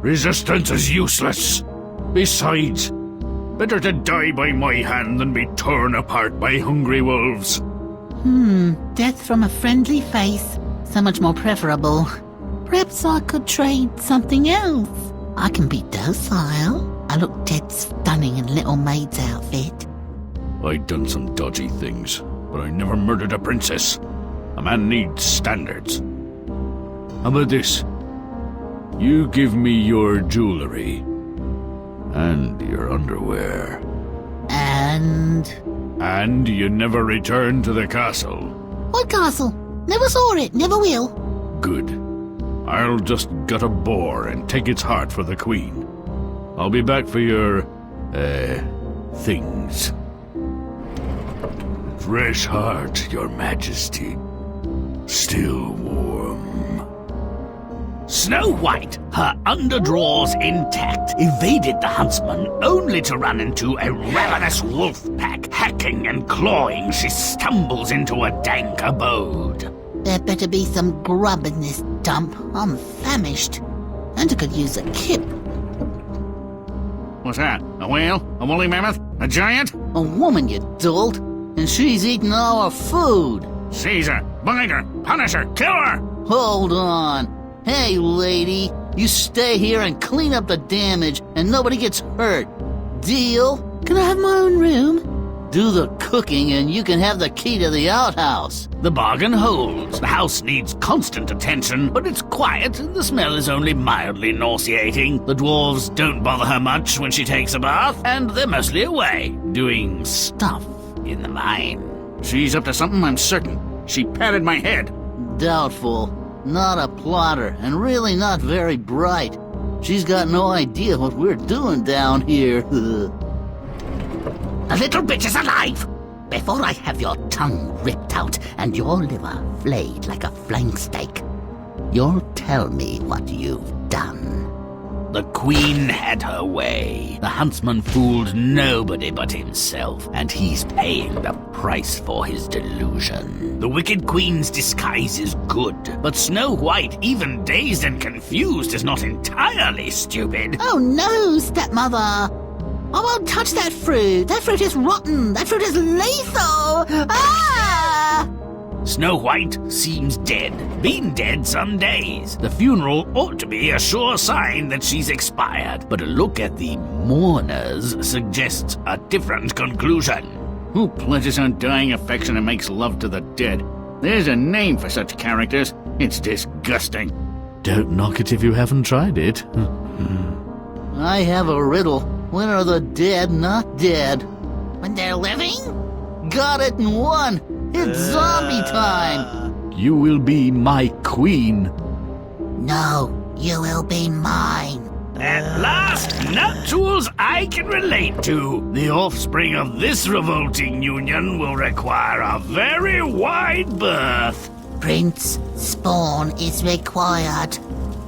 Resistance is useless. Besides, better to die by my hand than be torn apart by hungry wolves. Death from a friendly face. So much more preferable. Perhaps I could trade something else. I can be docile. I look dead stunning in little maid's outfit. I'd done some dodgy things, but I never murdered a princess. A man needs standards. How about this? You give me your jewelry. And your underwear. And You never return to the castle. what castle? Never saw it, never will. Good. I'll just gut a boar and take its heart for the queen. I'll be back for your, things. Fresh heart, your majesty. Still warm. Snow White, her underdrawers intact, evaded the huntsman only to run into a ravenous wolf pack. Hacking and clawing, she stumbles into a dank abode. There better be some grub in this dump. I'm famished. And I could use a kip. What's that? A whale? A woolly mammoth? A giant? A woman, you dolt. And she's eating all our food. Seize her! Bind her! Punish her! Kill her! Hold on. Hey, lady. You stay here and clean up the damage and nobody gets hurt. Deal? Can I have my own room? Do the cooking and you can have the key to the outhouse. The bargain holds. The house needs constant attention, but it's quiet and the smell is only mildly nauseating. The dwarves don't bother her much when she takes a bath, and they're mostly away, doing stuff in the mine. She's up to something, I'm certain. She patted my head. Doubtful. Not a plotter, and really not very bright. She's got no idea what we're doing down here. The little bitch is alive! Before I have your tongue ripped out and your liver flayed like a flank steak, you'll tell me what you've done. The queen had her way. The huntsman fooled nobody but himself, and he's paying the price for his delusion. The wicked queen's disguise is good, but Snow White, even dazed and confused, is not entirely stupid. Oh no, stepmother! I won't touch that fruit! That fruit is rotten! That fruit is lethal! Ah! Snow White seems dead. Been dead some days. The funeral ought to be a sure sign that she's expired, but a look at the mourners suggests a different conclusion. Who pledges undying affection and makes love to the dead? There's a name for such characters. It's disgusting. Don't knock it if you haven't tried it. I have a riddle. When are the dead not dead? When they're living? Got it in one. It's zombie time. You will be my queen. No, you will be mine. At last, nuptials I can relate to. The offspring of this revolting union will require a very wide berth. Prince spawn is required.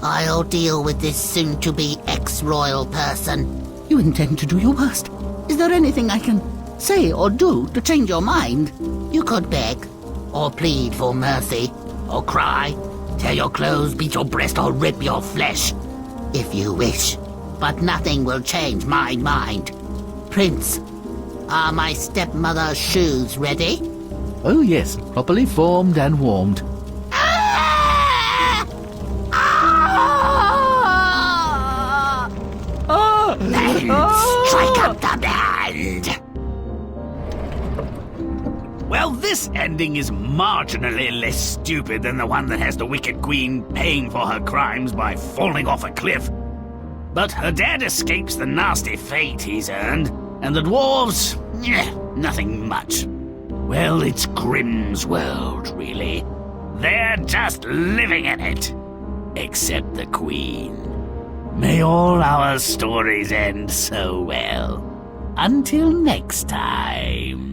I'll deal with this soon-to-be ex-royal person. You intend to do your worst. Is there anything I can say or do to change your mind? You could beg, or plead for mercy, or cry, tear your clothes, beat your breast, or rip your flesh, if you wish. But nothing will change my mind. Prince, are my stepmother's shoes ready? Oh yes, properly formed and warmed. Then strike up the band! Well, this ending is marginally less stupid than the one that has the Wicked Queen paying for her crimes by falling off a cliff. But her dad escapes the nasty fate he's earned, and the dwarves, nothing much. Well, it's Grimm's world, really. They're just living in it. Except the Queen. May all our stories end so well. Until next time.